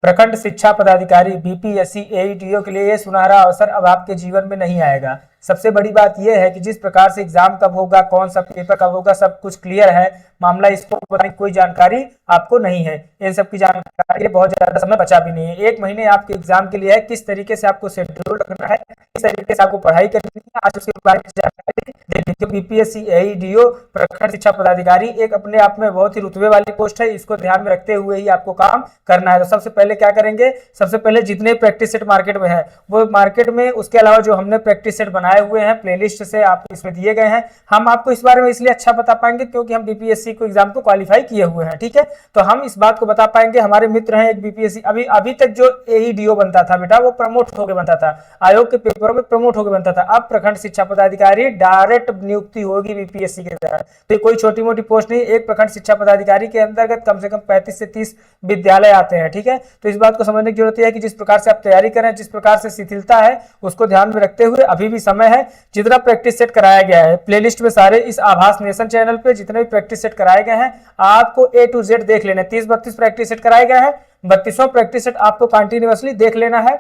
प्रखंड शिक्षा पदाधिकारी बीपीएससी एईटीओ के लिए ये सुनहरा अवसर अब आपके जीवन में नहीं आएगा। सबसे बड़ी बात यह है कि जिस प्रकार से एग्जाम कब होगा, कौन सा पेपर कब होगा, सब कुछ क्लियर है। मामला इसको बताने की कोई जानकारी आपको नहीं है। इन सब की जानकारी बहुत ज्यादा समय बचा भी नहीं है। 1 महीने आपके एग्जाम के लिए है। किस तरीके से आपको शेड्यूल रखना है, किस तरीके से आपको पढ़ाई करनी है, आज उसके बारे में जानकारी देखिए। बीपीएससी एईडीओ प्रखंड शिक्षा पदाधिकारी एक अपने आप में बहुत ही रुतबे वाली पोस्ट है। इसको ध्यान में रखते हुए ही आपको काम करना है। तो सबसे पहले क्या करेंगे, सबसे पहले जितने प्रैक्टिस सेट मार्केट में है वो मार्केट में, उसके अलावा जो हमने प्रैक्टिस सेट बनाए हुए हैं प्लेलिस्ट से आप इसमें दिए गए हैं। हम आपको इस बारे में इसलिए अच्छा बता पाएंगे क्योंकि हम बीपीएससी को एग्जाम को क्वालिफाई किए हुए हैं, ठीक है। तो हम इस बात को बता पाएंगे। हमारे मित्र हैं एक बीपीएससी, अभी तक जो एईडीओ बनता था बेटा वो प्रमोट होकर बनता था, आयोग के पेपरों में प्रमोट होकर बनता था। अब प्रखंड शिक्षा पदाधिकारी डायरेक्ट नियुक्ति होगी बीपीएससी के तहत। तो कोई छोटी मोटी पोस्ट नहीं। एक प्रखंड शिक्षा पदाधिकारी के अंतर्गत कम से कम 35 से 30 विद्यालय आते हैं, ठीक है। तो इस बात को समझने की जरूरत है कि जिस प्रकार से आप तैयारी करें, जिस प्रकार से शिथिलता है उसको ध्यान में रखते हुए अभी भी समय है। जितना प्रैक्टिस सेट कराया गया है प्लेलिस्ट में, सारे इस आभास नेशन चैनल पे जितने भी प्रैक्टिस सेट कराए गए हैं आपको A to Z देख लेना। 30-32 प्रैक्टिस सेट कराए गए हैं। 32वां प्रैक्टिस सेट आपको कंटिन्यूअसली देख लेना है।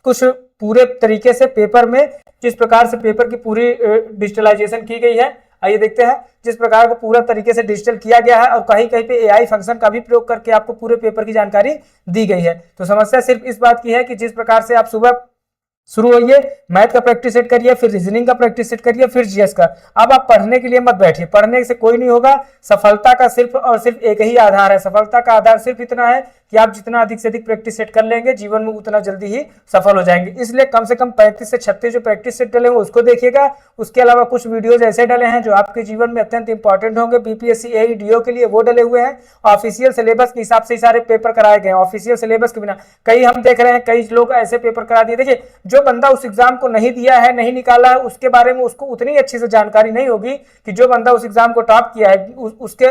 कुछ पूरे तरीके से पेपर में, जिस प्रकार से पेपर की पूरी डिजिटलाइजेशन की गई है, आइए देखते हैं। जिस प्रकार को पूरा तरीके से डिजिटल किया गया है और कहीं कहीं पे एआई फंक्शन का भी प्रयोग करके आपको पूरे पेपर की जानकारी दी गई है। तो समस्या सिर्फ इस बात की है कि जिस प्रकार से आप सुबह शुरू होइए, मैथ का प्रैक्टिस सेट करिए, फिर रीजनिंग का प्रैक्टिस सेट करिए, फिर जीएस का। अब आप पढ़ने के लिए मत बैठिए, पढ़ने से कोई नहीं होगा। सफलता का सिर्फ और सिर्फ एक ही आधार है। सफलता का आधार सिर्फ इतना है कि आप जितना अधिक से अधिक प्रैक्टिस सेट कर लेंगे जीवन में उतना जल्दी ही सफल हो जाएंगे। इसलिए कम से कम 35 से 36 जो प्रैक्टिस सेट डले हैं उसको देखिएगा। उसके अलावा कुछ वीडियोज ऐसे डले हैं जो आपके जीवन में अत्यंत इंपॉर्टेंट होंगे बीपीएससी एईडीओ के लिए, वो डले हुए हैं। ऑफिशियल सिलेबस के हिसाब से सारे पेपर कराए गए हैं। ऑफिशियल सिलेबस के बिना कई हम देख रहे हैं, कई लोग ऐसे पेपर करा दिए। देखिए, जो बंदा उस एग्जाम को नहीं दिया है, नहीं निकाला है, उसके बारे में उसको उतनी अच्छी से जानकारी नहीं होगी कि जो बंदा उस एग्जाम को टॉप किया है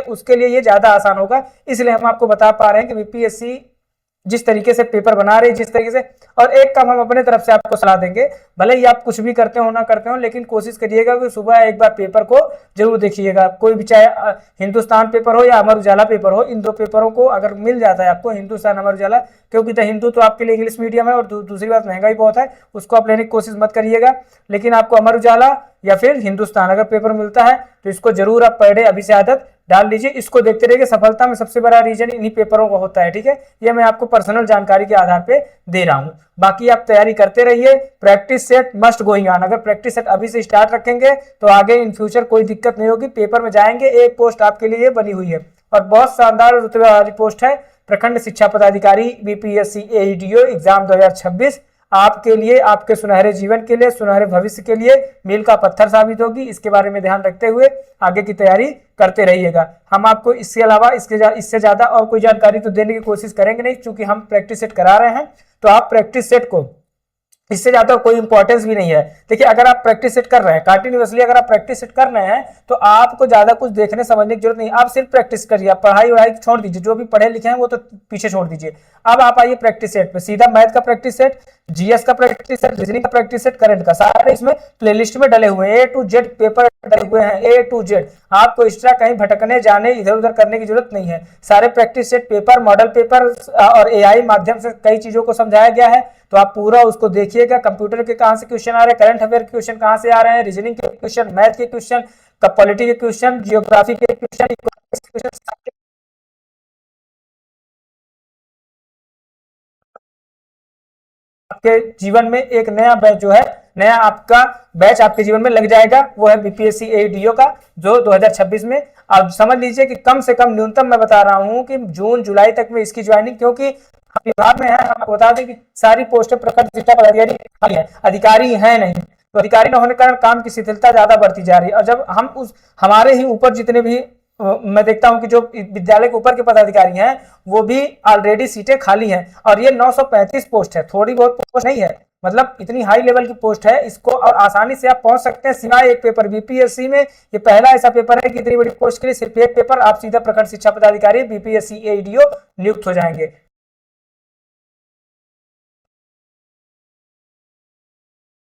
उसके लिए ये ज्यादा आसान होगा। इसलिए हम आपको बता पा रहे हैं कि बीपीएससी जिस तरीके से पेपर बना रहे, जिस तरीके से, और एक काम हम अपने तरफ से आपको सलाह देंगे, भले ही आप कुछ भी करते हो ना करते हो, लेकिन कोशिश करिएगा कि सुबह एक बार पेपर को जरूर देखिएगा। कोई भी, चाहे हिंदुस्तान पेपर हो या अमर उजाला पेपर हो, इन दो पेपरों को अगर मिल जाता है आपको, हिंदुस्तान अमर उजाला, क्योंकि द हिंदू तो आपके लिए इंग्लिश मीडियम है और दूसरी बात महंगा ही बहुत है, उसको आप लेने की कोशिश मत करिएगा। लेकिन आपको अमर उजाला या फिर हिंदुस्तान अगर पेपर मिलता है तो इसको जरूर आप पढ़े, अभी से आदत डाल लीजिए। इसको देखते रहिए। सफलता में सबसे बड़ा रीजन इन्हीं पेपरों का होता है, ठीक है। ये मैं आपको पर्सनल जानकारी के आधार पे दे रहा हूं। बाकी आप तैयारी करते रहिए। Practice set must going on. अगर प्रैक्टिस सेट अभी से स्टार्ट रखेंगे तो आगे इन फ्यूचर कोई दिक्कत नहीं होगी। पेपर में जाएंगे, एक पोस्ट आपके लिए बनी हुई है और बहुत शानदार रुतबे वाली पोस्ट है, प्रखंड शिक्षा पदाधिकारी बीपीएससी एईडीओ एग्जाम 2026। आपके लिए, आपके सुनहरे जीवन के लिए, सुनहरे भविष्य के लिए मील का पत्थर साबित होगी। इसके बारे में ध्यान रखते हुए आगे की तैयारी करते रहिएगा। हम आपको इसके अलावा इससे ज्यादा और कोई जानकारी तो देने की कोशिश करेंगे नहीं, क्योंकि हम प्रैक्टिस सेट करा रहे हैं। तो आप प्रैक्टिस सेट को, इससे ज्यादा कोई इंपॉर्टेंस भी नहीं है। देखिए, अगर आप प्रैक्टिस सेट कर रहे हैं कंटिन्यूअसली, अगर आप प्रैक्टिस सेट कर रहे हैं तो आपको ज्यादा कुछ देखने समझने की जरूरत नहीं। आप सिर्फ प्रैक्टिस करिए, आप पढ़ाई वढ़ाई छोड़ दीजिए, जो भी पढ़े लिखे हैं वो तो पीछे छोड़ दीजिए। अब आप आइए प्रैक्टिस सेट पे, सीधा मैथ का प्रैक्टिस सेट, जीएस का प्रैक्टिस सेट, रीजनिंग का प्रैक्टिस सेट, करंट का, सारे इसमें प्लेलिस्ट में डले हुए हैं। A to Z पेपर डले हुए हैं, A to Z। आपको एक्स्ट्रा कहीं भटकने जाने इधर उधर करने की जरूरत नहीं है। सारे practice set paper, model paper और एआई माध्यम से कई चीजों को समझाया गया है। तो आप पूरा उसको देखिएगा। कंप्यूटर के कहां से क्वेश्चन आ रहे हैं, करंट अफेयर के क्वेश्चन कहां से आ रहे हैं, रीजनिंग के क्वेश्चन, मैथ के क्वेश्चन, पॉलिटी के क्वेश्चन, जियोग्राफी के क्वेश्चन, इकोनॉमिक्स के क्वेश्चन, आपके जीवन में एक नया बैच जो है, नया आपका बैच आपके जीवन में लग जाएगा। वो है बीपीएससी एईडीओ का, जो 2026 में। आप समझ लीजिए कि कम से कम न्यूनतम मैं बता रहा हूं कि जून जुलाई तक में इसकी ज्वाइनिंग, क्योंकि हम विभाग में है, आपको बता दें कि सारी पोस्टें प्रखंड शिक्षा पदाधिकारी खाली है, अधिकारी है नहीं। तो अधिकारी न होने के कारण काम की शिथिलता ज्यादा बढ़ती जा रही है। और जब हम हमारे ही ऊपर जितने भी मैं देखता हूं कि जो विद्यालय के ऊपर के पदाधिकारी हैं वो भी ऑलरेडी सीटें खाली हैं। और ये 935 पोस्ट है, थोड़ी बहुत पोस्ट नहीं है, मतलब इतनी हाई लेवल की पोस्ट है। इसको और आसानी से आप पहुंच सकते हैं सिवाय एक पेपर। बीपीएससी में ये पहला ऐसा पेपर है कि इतनी बड़ी पोस्ट के लिए सिर्फ एक पेपर, आप सीधा प्रखंड शिक्षा पदाधिकारी बीपीएससी एईडीओ नियुक्त हो जाएंगे।